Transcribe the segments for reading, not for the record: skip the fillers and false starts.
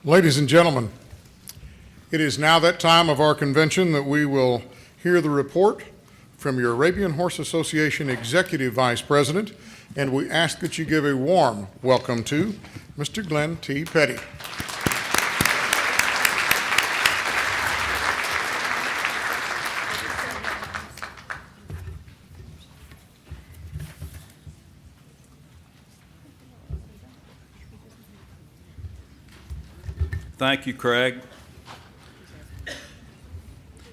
Ladies and gentlemen, it is now that time of our convention that we will hear the report from your Arabian Horse Association Executive Vice President, and we ask that you give a warm welcome to Mr. Glenn T. Petty. Thank you, Craig.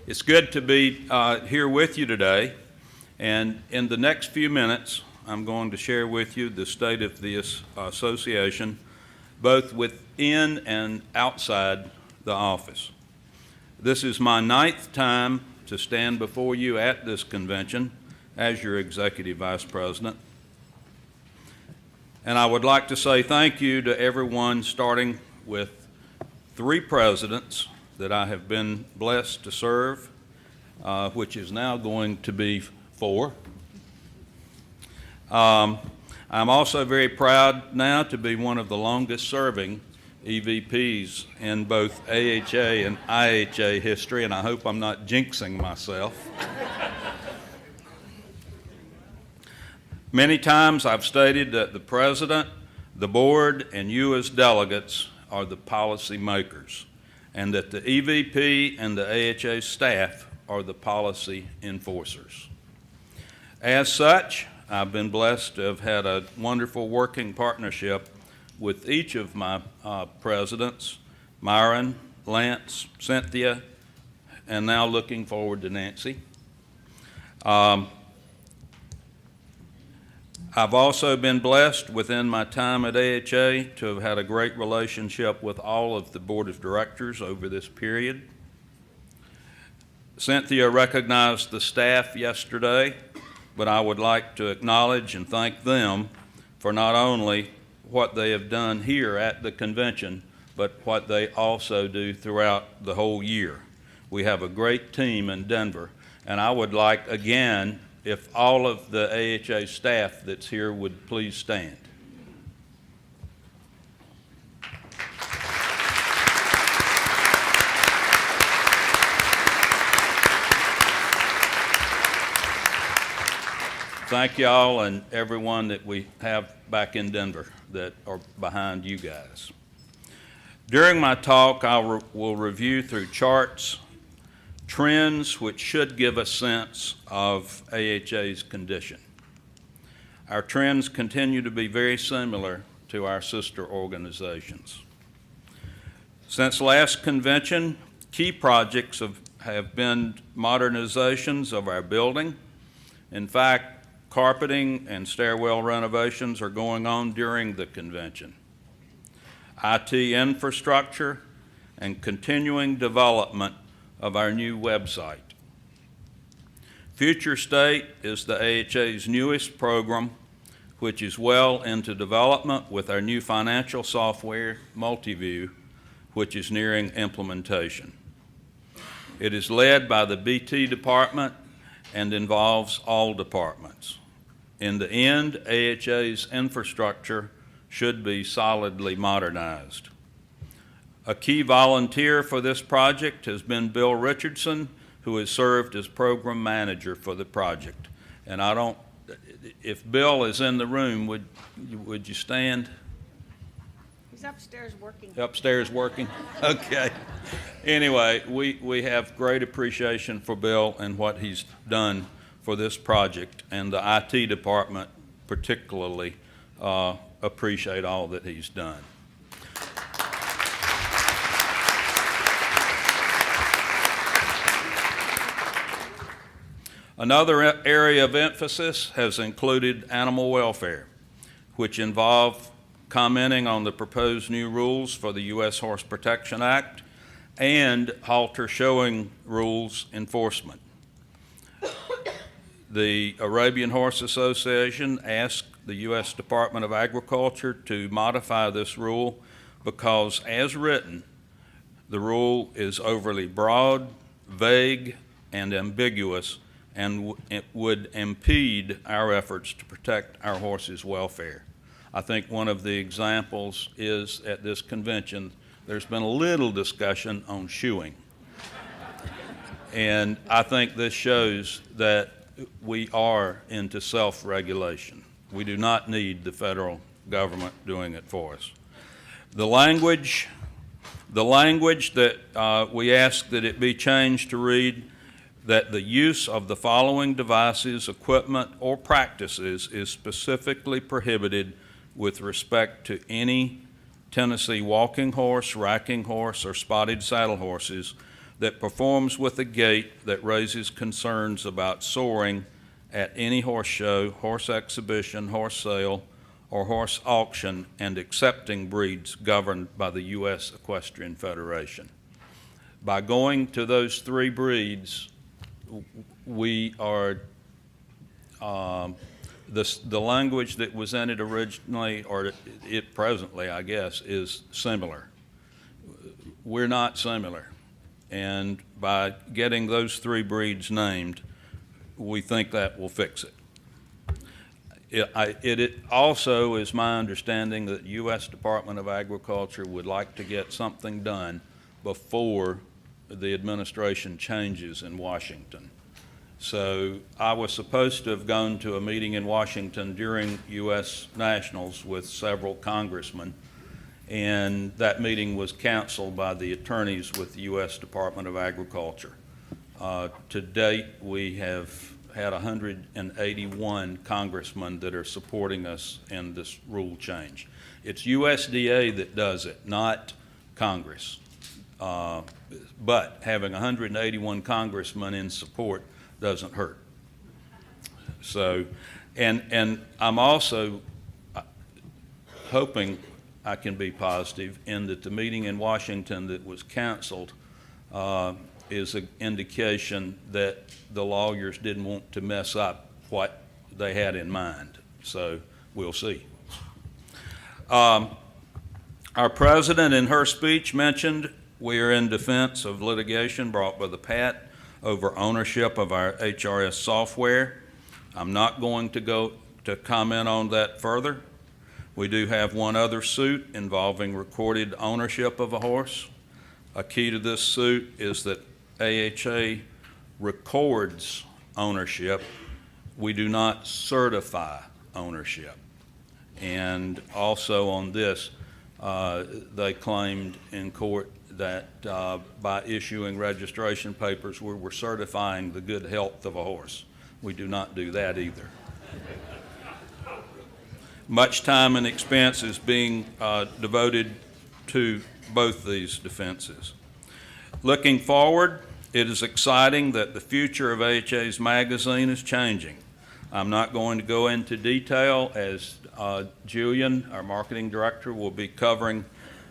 It's good to be here with you today, and in the next few minutes, I'm going to share with you the state of the association, both within and outside the office. This is my 9th time to stand before you at this convention as your Executive Vice President. And I would like to say thank you to everyone, starting with 3 presidents that I have been blessed to serve, which is now going to be 4. I'm also very proud now to be one of the longest serving EVPs in both AHA and IHA history, and I hope I'm not jinxing myself. Many times I've stated that the President, the Board, and you as delegates are the policy makers, and that the EVP and the AHA staff are the policy enforcers. As such, I've been blessed to have had a wonderful working partnership with each of my presidents, Myron, Lance, Cynthia, and now looking forward to Nancy. I've also been blessed within my time at AHA to have had a great relationship with all of the board of directors over this period. Cynthia recognized the staff yesterday, but I would like to acknowledge and thank them for not only what they have done here at the convention, but what they also do throughout the whole year. We have a great team in Denver, and I would like, again, if all of the AHA staff that's here would please stand. Thank y'all and everyone that we have back in Denver that are behind you guys. During my talk, I will review through charts trends which should give a sense of AHA's condition. Our trends continue to be very similar to our sister organizations. Since last convention, key projects have been modernizations of our building. In fact, carpeting and stairwell renovations are going on during the convention. IT infrastructure and continuing development of our new website. Future State is the AHA's newest program, which is well into development with our new financial software, Multiview, which is nearing implementation. It is led by the BT department and involves all departments. In the end, AHA's infrastructure should be solidly modernized. A key volunteer for this project has been Bill Richardson, who has served as program manager for the project. And if Bill is in the room, would you stand? He's upstairs working. Upstairs working? Okay. Anyway, we have great appreciation for Bill and what he's done for this project, and the IT department particularly appreciate all that he's done. Another area of emphasis has included animal welfare, which involve commenting on the proposed new rules for the U.S. Horse Protection Act and halter showing rules enforcement. The Arabian Horse Association asked the U.S. Department of Agriculture to modify this rule because, as written, the rule is overly broad, vague, and ambiguous, and it would impede our efforts to protect our horses' welfare. I think one of the examples is at this convention There's been a little discussion on shoeing. And I think this shows that we are into self-regulation. We do not need the federal government doing it for us. The language that we ask that it be changed to read that the use of the following devices, equipment, or practices is specifically prohibited with respect to any Tennessee walking horse, racking horse, or spotted saddle horses that performs with a gait that raises concerns about soaring at any horse show, horse exhibition, horse sale, or horse auction, and accepting breeds governed by the U.S. Equestrian Federation. By going to those three breeds, we are, the language that was in it originally, or it presently, I guess, is similar. We're not similar. And by getting those three breeds named, we think that will fix it. It also is my understanding that the U.S. Department of Agriculture would like to get something done before the administration changes in Washington. So I was supposed to have gone to a meeting in Washington during U.S. Nationals with several congressmen, and that meeting was canceled by the attorneys with the U.S. Department of Agriculture. To date, we have had 181 congressmen that are supporting us in this rule change. It's USDA that does it, not Congress. But having 181 congressmen in support doesn't hurt. So, and I'm also hoping I can be positive in that the meeting in Washington that was canceled is an indication that the lawyers didn't want to mess up what they had in mind. So we'll see. Our president in her speech mentioned we are in defense of litigation brought by the PAT over ownership of our HRS software. I'm not going to go to comment on that further. We do have one other suit involving recorded ownership of a horse. A key to this suit is that AHA records ownership. We do not certify ownership. And also on this, they claimed in court that by issuing registration papers, we were certifying the good health of a horse. We do not do that either. Much time and expense is being devoted to both these defenses. Looking forward, it is exciting that the future of AHA's magazine is changing. I'm not going to go into detail as Julian, our marketing director, will be covering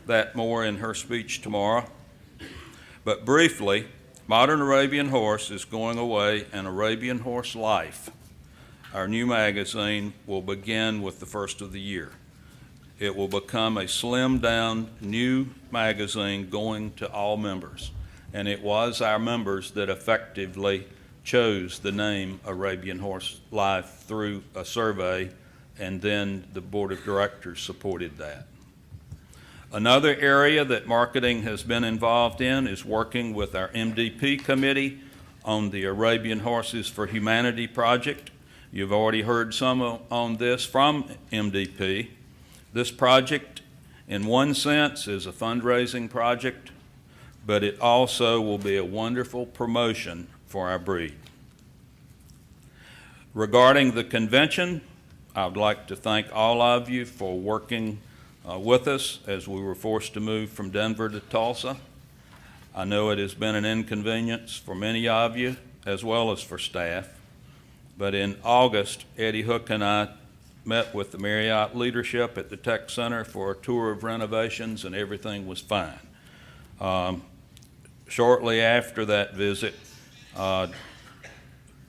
that more in her speech tomorrow. But briefly, Modern Arabian Horse is going away and Arabian Horse Life, our new magazine, will begin with the first of the year. It will become a slimmed down new magazine going to all members. And it was our members that effectively chose the name Arabian Horse Life through a survey, and then the board of directors supported that. Another area that marketing has been involved in is working with our MDP committee on the Arabian Horses for Humanity project. You've already heard some on this from MDP. This project, in one sense, is a fundraising project, but it also will be a wonderful promotion for our breed. Regarding the convention, I would like to thank all of you for working with us as we were forced to move from Denver to Tulsa. I know it has been an inconvenience for many of you as well as for staff, but in August, Eddie Hook and I met with the Marriott leadership at the Tech Center for a tour of renovations, and everything was fine. Shortly after that visit,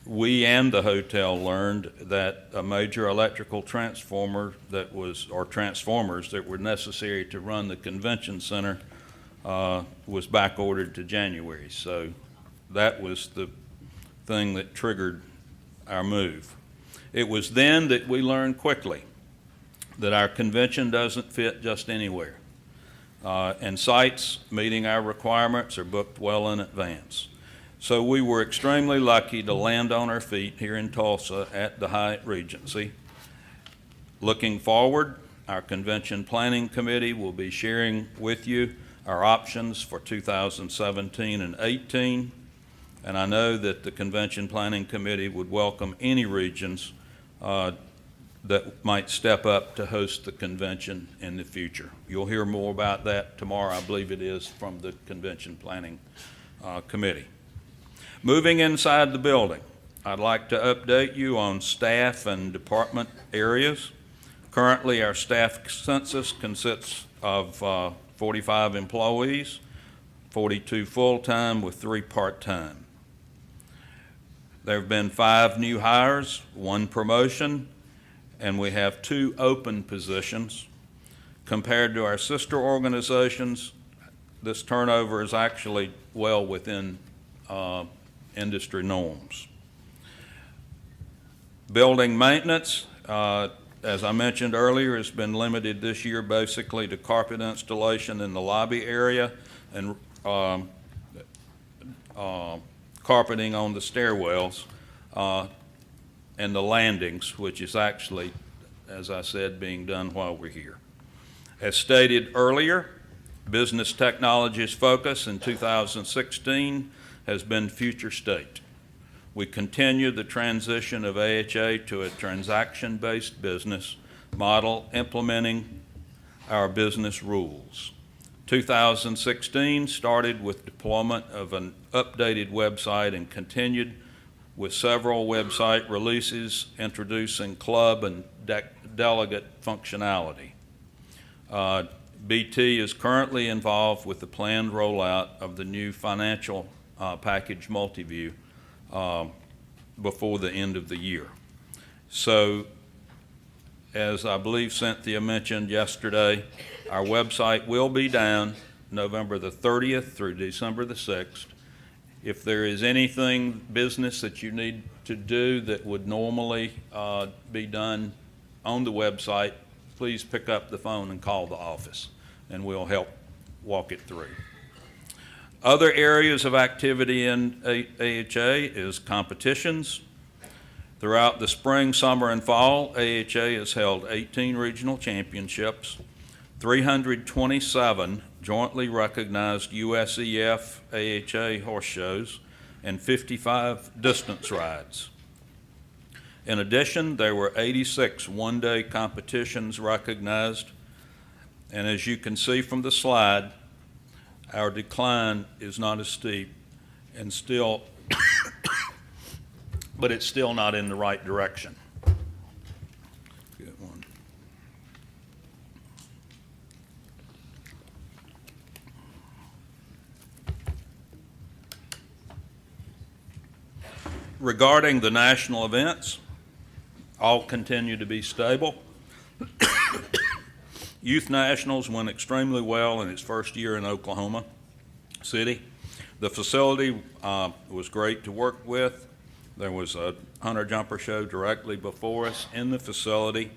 we and the hotel learned that a major electrical transformer or transformers that were necessary to run the convention center was back ordered to January. So that was the thing that triggered our move. It was then that we learned quickly that our convention doesn't fit just anywhere. and sites meeting our requirements are booked well in advance. So we were extremely lucky to land on our feet here in Tulsa at the Hyatt Regency. Looking forward, our Convention Planning Committee will be sharing with you our options for 2017 and 18, and I know that the Convention Planning Committee would welcome any regions that might step up to host the convention in the future. You'll hear more about that tomorrow, I believe it is, from the Convention Planning Committee. Moving inside the building, I'd like to update you on staff and department areas. Currently, our staff census consists of 45 employees, 42 full-time with 3 part-time. There have been 5 new hires, 1 promotion, and we have 2 open positions. Compared to our sister organizations, this turnover is actually well within industry norms. Building maintenance, as I mentioned earlier, has been limited this year basically to carpet installation in the lobby area and carpeting on the stairwells and the landings, which is actually, as I said, being done while we're here. As stated earlier, business technology's focus in 2016 has been future state. We continue the transition of AHA to a transaction-based business model, implementing our business rules. 2016 started with deployment of an updated website and continued with several website releases introducing club and delegate functionality. BT is currently involved with the planned rollout of the new financial package Multiview before the end of the year. So, as I believe Cynthia mentioned yesterday, our website will be down November the 30th through December the 6th. If there is anything business that you need to do that would normally be done on the website, please pick up the phone and call the office, and we'll help walk it through. Other areas of activity in AHA is competitions. Throughout the spring, summer, and fall, AHA has held 18 regional championships, 327 jointly recognized USEF AHA horse shows, and 55 distance rides. In addition, there were 86 one-day competitions recognized, and as you can see from the slide, our decline is not as steep and still, but it's still not in the right direction. Good one. Regarding the national events, all continue to be stable. Youth Nationals went extremely well in its first year in Oklahoma City. The facility was great to work with. There was a hunter jumper show directly before us in the facility,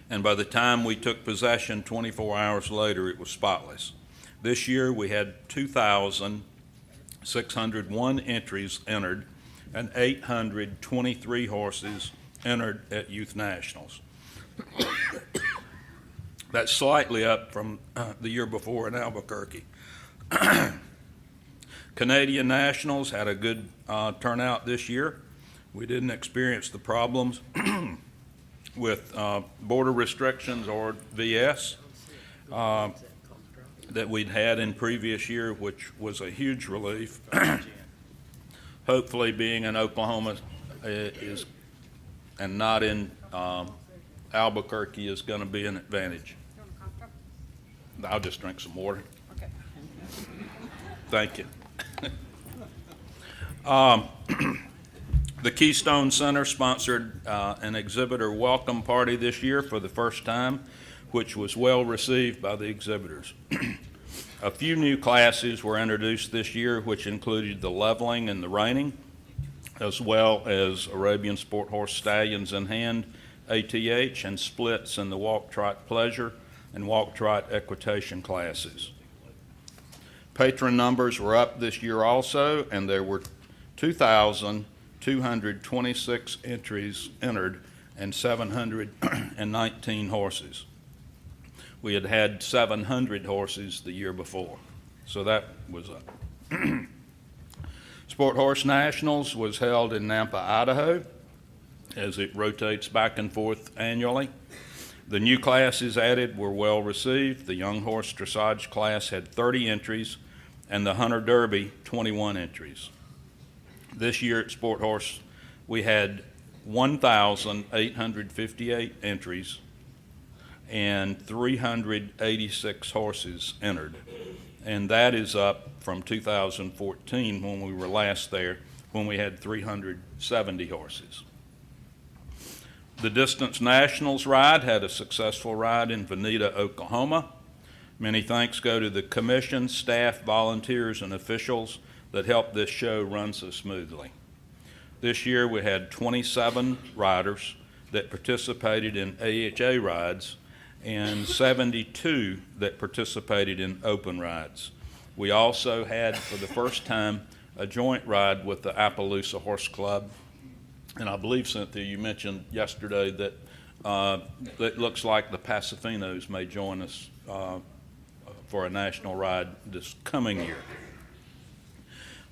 and by the time we took possession 24 hours later, it was spotless. This year we had 2,601 entries entered and 823 horses entered at Youth Nationals. That's slightly up from the year before in Albuquerque. Canadian Nationals had a good turnout this year. We didn't experience the problems with border restrictions or VS that we'd had in previous year, which was a huge relief. Hopefully being in Oklahoma is and not in Albuquerque is going to be an advantage. I'll just drink some water. Okay. Thank you. The Keystone Center sponsored an exhibitor welcome party this year for the first time, which was well received by the exhibitors. A few new classes were introduced this year, which included the leveling and the reining, as well as Arabian Sport Horse Stallions in Hand, ATH, and splits in the walk, trot, pleasure, and walk-trot equitation classes. Patron numbers were up this year also, and there were 2,226 entries entered and 719 horses. We had had 700 horses the year before, so that was up. Sport Horse Nationals was held in Nampa, Idaho, as it rotates back and forth annually. The new classes added were well received. The young horse dressage class had 30 entries, and the Hunter Derby 21 entries. This year at Sport Horse, we had 1,858 entries and 386 horses entered. And that is up from 2014 when we were last there, when we had 370 horses. The Distance Nationals ride had a successful ride in Veneta, Oklahoma. Many thanks go to the commission, staff, volunteers, and officials that helped this show run so smoothly. This year we had 27 riders that participated in AHA rides and 72 that participated in open rides. We also had, for the first time, a joint ride with the Appaloosa Horse Club. And I believe, Cynthia, you mentioned yesterday that it looks like the Pasafinos may join us for a national ride this coming year.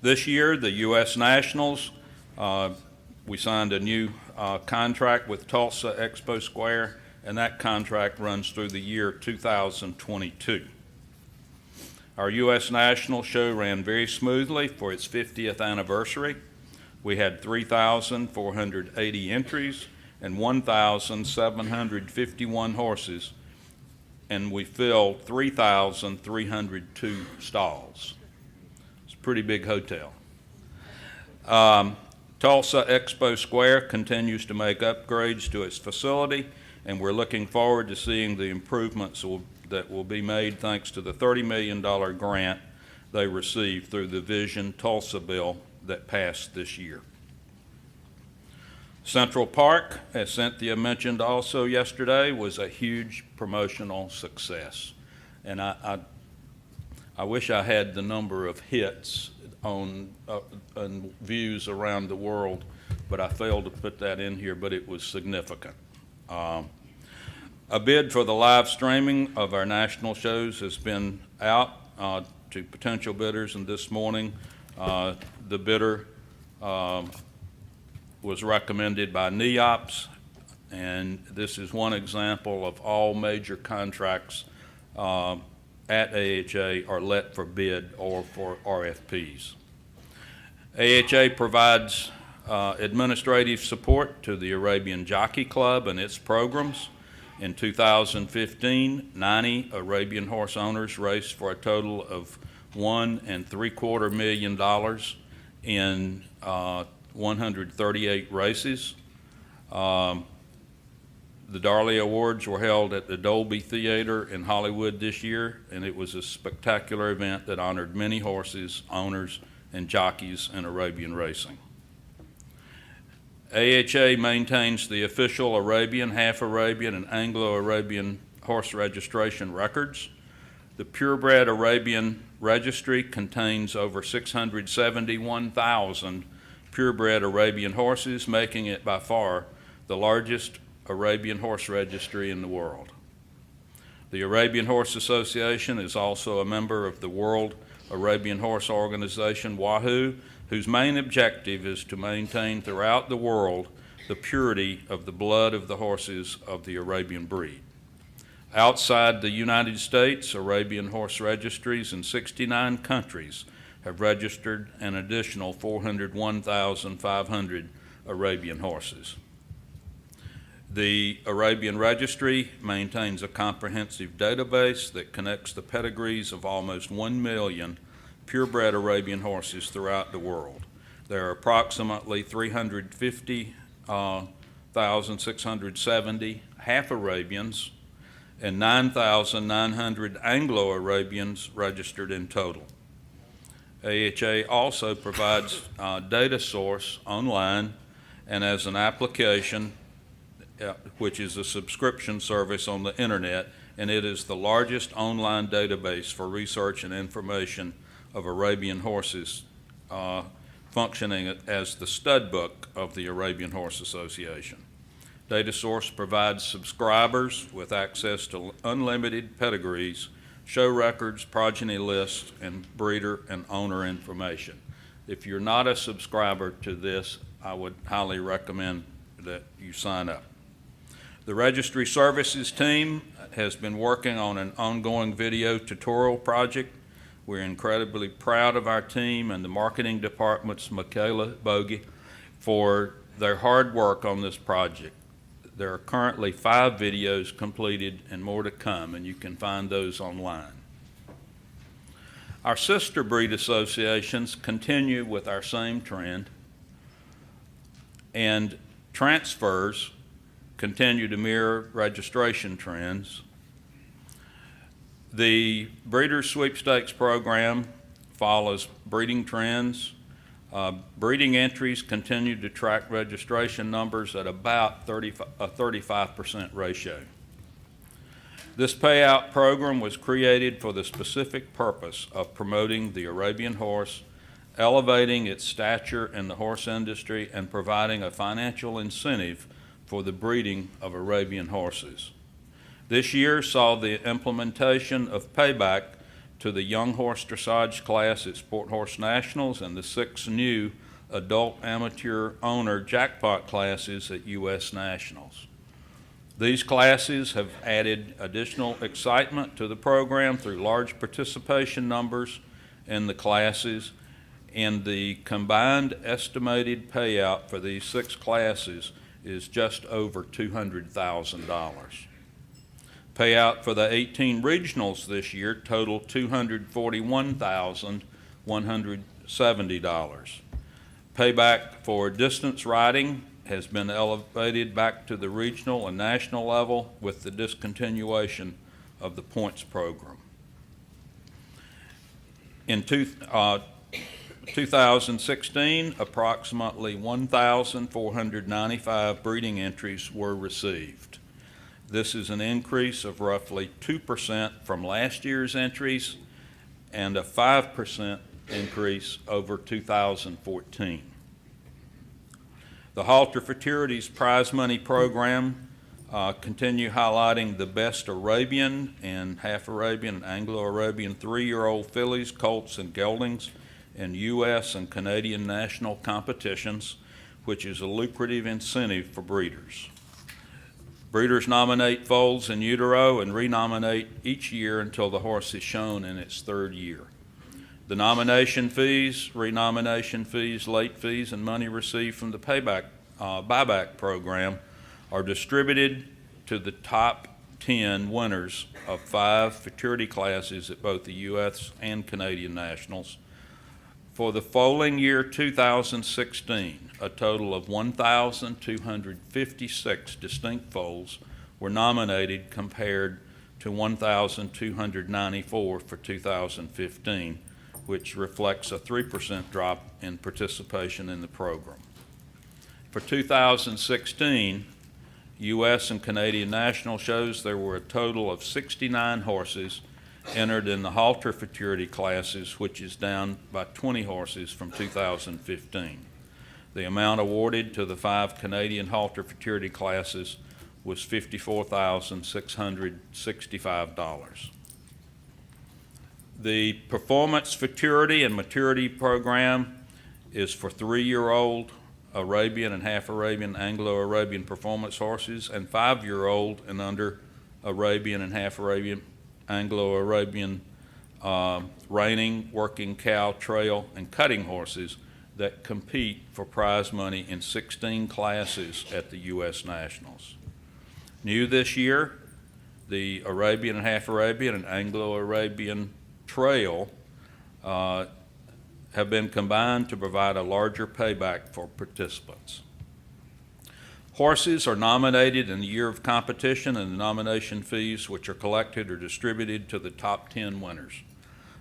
This year, the U.S. Nationals, we signed a new contract with Tulsa Expo Square, and that contract runs through the year 2022. Our U.S. National show ran very smoothly for its 50th anniversary. We had 3,480 entries and 1,751 horses, and we filled 3,302 stalls. It's a pretty big hotel. Tulsa Expo Square continues to make upgrades to its facility, and we're looking forward to seeing the improvements that will be made thanks to the $30 million grant they received through the Vision Tulsa bill that passed this year. Central Park, as Cynthia mentioned also yesterday, was a huge promotional success. And I wish I had the number of hits on views around the world, but I failed to put that in here, but it was significant. A bid for the live streaming of our national shows has been out to potential bidders, and this morning the bidder was recommended by NEOPS, and this is one example of all major contracts at AHA are let for bid or for RFPs. AHA provides administrative support to the Arabian Jockey Club and its programs. In 2015, 90 Arabian horse owners raced for a total of $1.75 million in 138 races. The Darley Awards were held at the Dolby Theater in Hollywood this year, and it was a spectacular event that honored many horses, owners, and jockeys in Arabian racing. AHA maintains the official Arabian, half Arabian, and Anglo-Arabian horse registration records. The purebred Arabian registry contains over 671,000 purebred Arabian horses, making it by far the largest Arabian horse registry in the world. The Arabian Horse Association is also a member of the World Arabian Horse Organization, WAHO, whose main objective is to maintain throughout the world the purity of the blood of the horses of the Arabian breed. Outside the United States, Arabian horse registries in 69 countries have registered an additional 401,500 Arabian horses. The Arabian Registry maintains a comprehensive database that connects the pedigrees of almost 1 million purebred Arabian horses throughout the world. There are approximately 350,670 half Arabians and 9,900 Anglo-Arabians registered in total. AHA also provides data source online and as an application, which is a subscription service on the internet, and it is the largest online database for research and information of Arabian horses, functioning as the stud book of the Arabian Horse Association. Data Source provides subscribers with access to unlimited pedigrees, show records, progeny lists, and breeder and owner information. If you're not a subscriber to this, I would highly recommend that you sign up. The Registry Services team has been working on an ongoing video tutorial project. We're incredibly proud of our team and the marketing department's Michaela Bogie for their hard work on this project. There are currently 5 videos completed and more to come, and you can find those online. Our sister breed associations continue with our same trend, and transfers continue to mirror registration trends. The Breeders' Sweepstakes program follows breeding trends. Breeding entries continue to track registration numbers at about a 35% ratio. This payout program was created for the specific purpose of promoting the Arabian horse, elevating its stature in the horse industry, and providing a financial incentive for the breeding of Arabian horses. This year saw the implementation of payback to the young horse dressage class at Sport Horse Nationals and the 6 new adult amateur owner jackpot classes at U.S. Nationals. These classes have added additional excitement to the program through large participation numbers in the classes, and the combined estimated payout for these 6 classes is just over $200,000. Payout for the 18 regionals this year totaled $241,170. Payback for distance riding has been elevated back to the regional and national level with the discontinuation of the points program. In 2016, approximately 1,495 breeding entries were received. This is an increase of roughly 2% from last year's entries and a 5% increase over 2014. The Halter Futurities prize money program continue highlighting the best Arabian and half Arabian and Anglo-Arabian 3-year-old fillies, colts, and geldings in U.S. and Canadian national competitions, which is a lucrative incentive for breeders. Breeders nominate foals in utero and renominate each year until the horse is shown in its 3rd year. The nomination fees, renomination fees, late fees, and money received from the buyback program are distributed to the top 10 winners of 5 futurity classes at both the U.S. and Canadian Nationals. For the foaling year 2016, a total of 1,256 distinct foals were nominated compared to 1,294 for 2015, which reflects a 3% drop in participation in the program. For 2016, U.S. and Canadian National shows there were a total of 69 horses entered in the halter futurity classes, which is down by 20 horses from 2015. The amount awarded to the 5 Canadian halter futurity classes was $54,665. The Performance Futurity and Maturity program is for 3-year-old Arabian and half Arabian, Anglo-Arabian performance horses, and 5-year-old and under Arabian and half Arabian, Anglo-Arabian reining, working cow, trail, and cutting horses that compete for prize money in 16 classes at the U.S. Nationals. New this year, the Arabian and half Arabian and Anglo-Arabian trail have been combined to provide a larger payback for participants. Horses are nominated in the year of competition, and the nomination fees which are collected are distributed to the top 10 winners.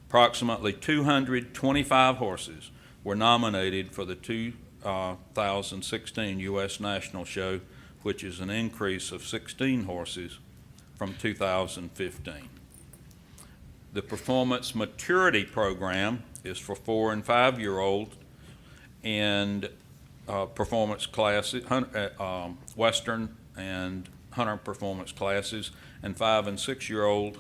Approximately 225 horses were nominated for the 2016 U.S. National Show, which is an increase of 16 horses from 2015. The Performance Maturity Program is for 4 and 5-year-old and performance classes, Western and Hunter performance classes, and 5 and 6-year-old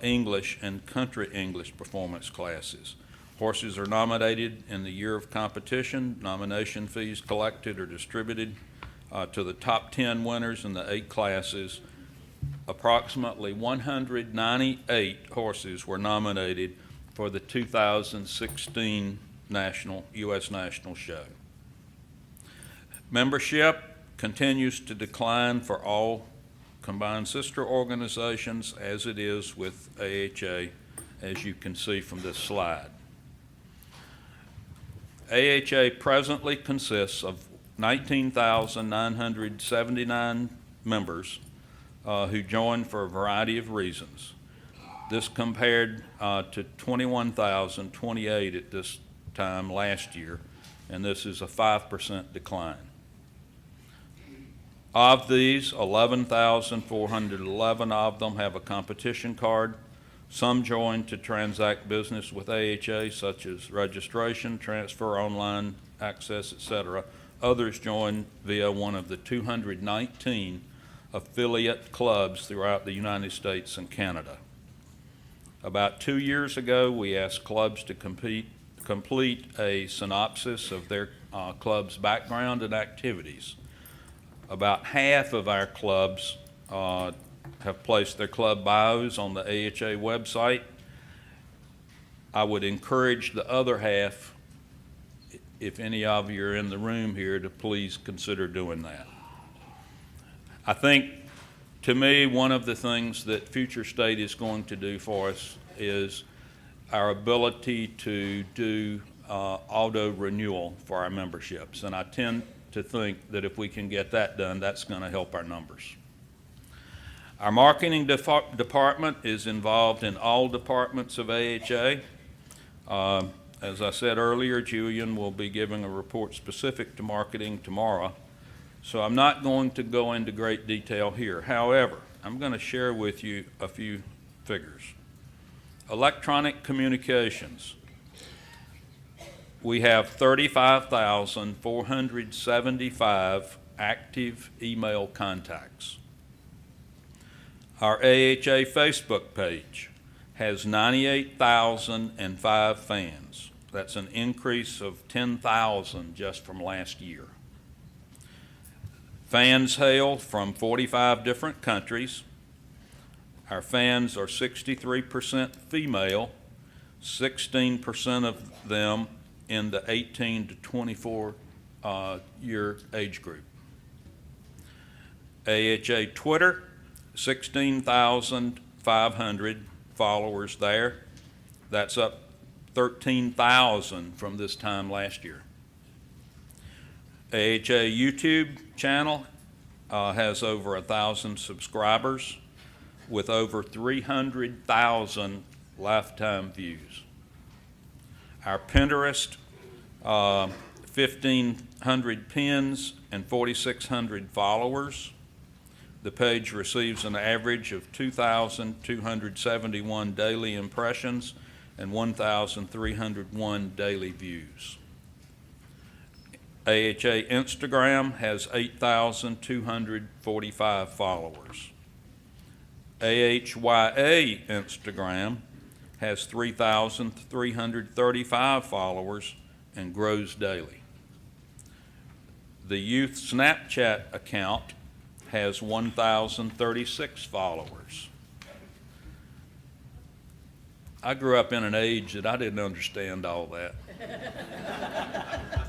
English and Country English performance classes. Horses are nominated in the year of competition. Nomination fees collected are distributed to the top 10 winners in the 8 classes. Approximately 198 horses were nominated for the 2016 U.S. National Show. Membership continues to decline for all combined sister organizations, as it is with AHA, as you can see from this slide. AHA presently consists of 19,979 members who join for a variety of reasons. This compared to 21,028 at this time last year, and this is a 5% decline. Of these, 11,411 of them have a competition card. Some join to transact business with AHA, such as registration, transfer, online access, etc. Others join via one of the 219 affiliate clubs throughout the United States and Canada. About 2 years ago, we asked clubs to complete a synopsis of their club's background and activities. About half of our clubs have placed their club bios on the AHA website. I would encourage the other half, if any of you are in the room here, to please consider doing that. I think, to me, one of the things that Future State is going to do for us is our ability to do auto renewal for our memberships, and I tend to think that if we can get that done, that's going to help our numbers. Our marketing department is involved in all departments of AHA. As I said earlier, Julian will be giving a report specific to marketing tomorrow, so I'm not going to go into great detail here. However, I'm going to share with you a few figures. Electronic communications. We have 35,475 active email contacts. Our AHA Facebook page has 98,005 fans. That's an increase of 10,000 just from last year. Fans hail from 45 different countries. Our fans are 63% female, 16% of them in the 18 to 24 year age group. AHA Twitter, 16,500 followers there. That's up 13,000 from this time last year. AHA YouTube channel has over 1,000 subscribers with over 300,000 lifetime views. Our Pinterest, 1,500 pins and 4,600 followers. The page receives an average of 2,271 daily impressions and 1,301 daily views. AHA Instagram has 8,245 followers. AHYA Instagram has 3,335 followers and grows daily. The Youth Snapchat account has 1,036 followers. I grew up in an age that I didn't understand all that.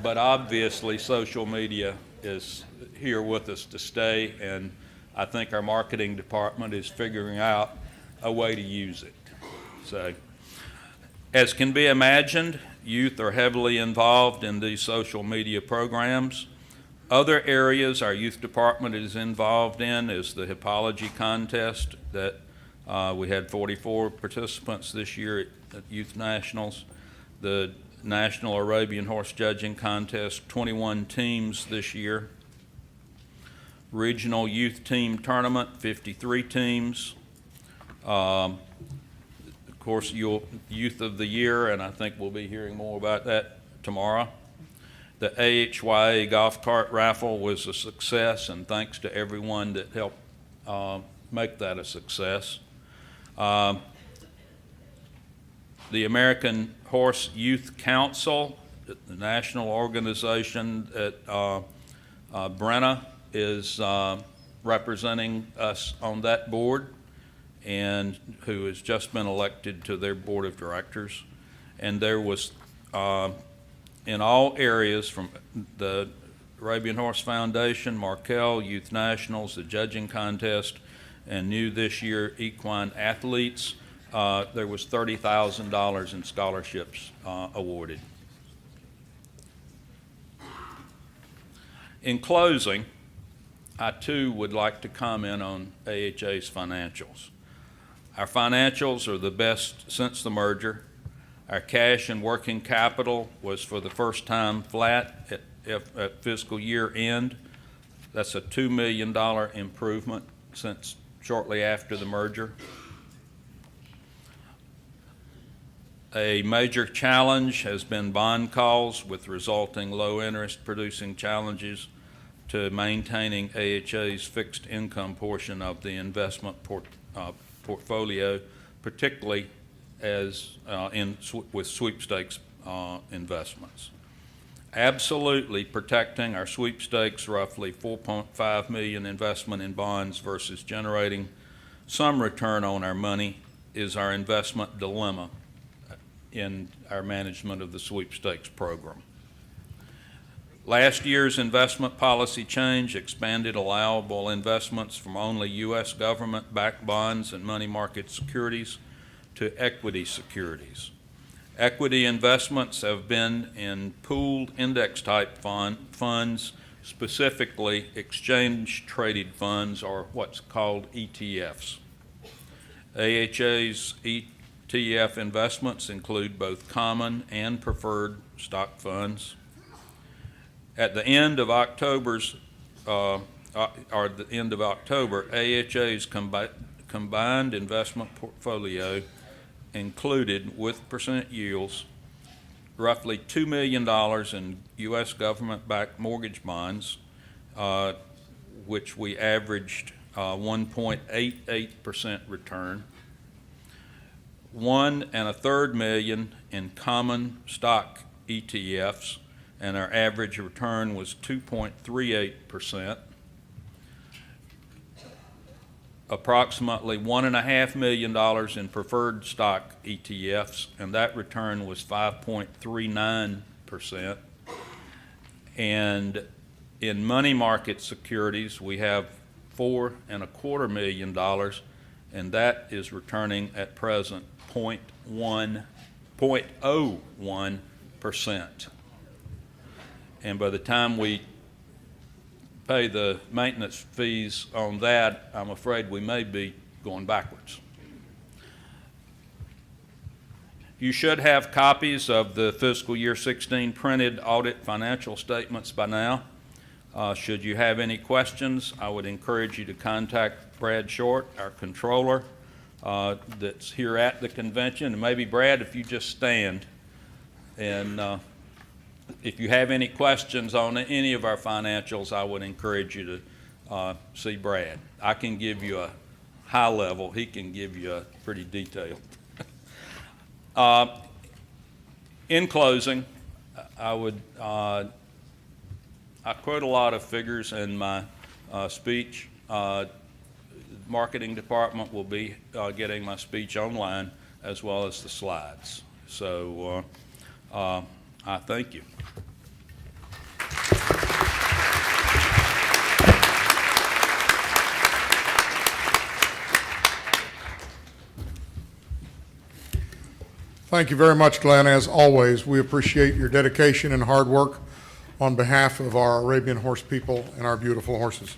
But obviously social media is here with us to stay, and I think our marketing department is figuring out a way to use it. So, as can be imagined, youth are heavily involved in these social media programs. Other areas our youth department is involved in is the hippology contest that we had 44 participants this year at Youth Nationals. The National Arabian Horse Judging Contest, 21 teams this year. Regional Youth Team Tournament, 53 teams. Of course, Youth of the Year, and I think we'll be hearing more about that tomorrow. The AHYA golf cart raffle was a success, and thanks to everyone that helped make that a success. The American Horse Youth Council, the national organization at Brenna, is representing us on that board, and who has just been elected to their board of directors. And there was, in all areas, from the Arabian Horse Foundation, Markel, Youth Nationals, the judging contest, and new this year equine athletes, there was $30,000 in scholarships awarded. In closing, I too would like to comment on AHA's financials. Our financials are the best since the merger. Our cash and working capital was for the first time flat at fiscal year end. That's a $2 million improvement since shortly after the merger. A major challenge has been bond calls, with resulting low interest producing challenges to maintaining AHA's fixed income portion of the investment portfolio, particularly as with sweepstakes investments. Absolutely protecting our sweepstakes roughly $4.5 million investment in bonds versus generating some return on our money is our investment dilemma in our management of the sweepstakes program. Last year's investment policy change expanded allowable investments from only U.S. government-backed bonds and money market securities to equity securities. Equity investments have been in pooled index-type funds, specifically exchange-traded funds, or what's called ETFs. AHA's ETF investments include both common and preferred stock funds. At the end of October, AHA's combined investment portfolio included, with percent yields, roughly $2 million in U.S. government-backed mortgage bonds, which we averaged 1.88% return, $1.33 million in common stock ETFs, and our average return was 2.38%. Approximately $1.5 million in preferred stock ETFs, and that return was 5.39%. And in money market securities, we have $4.25 million, and that is returning at present 0.01%. And by the time we pay the maintenance fees on that, I'm afraid we may be going backwards. You should have copies of the fiscal year 16 printed audit financial statements by now. Should you have any questions, I would encourage you to contact Brad Short, our controller, that's here at the convention. And maybe, Brad, if you just stand, and if you have any questions on any of our financials, I would encourage you to see Brad. I can give you a high level. He can give you a pretty detailed. In closing, I quote a lot of figures in my speech. Marketing department will be getting my speech online as well as the slides. So I thank you. Thank you very much, Glenn. As always, we appreciate your dedication and hard work on behalf of our Arabian horse people and our beautiful horses.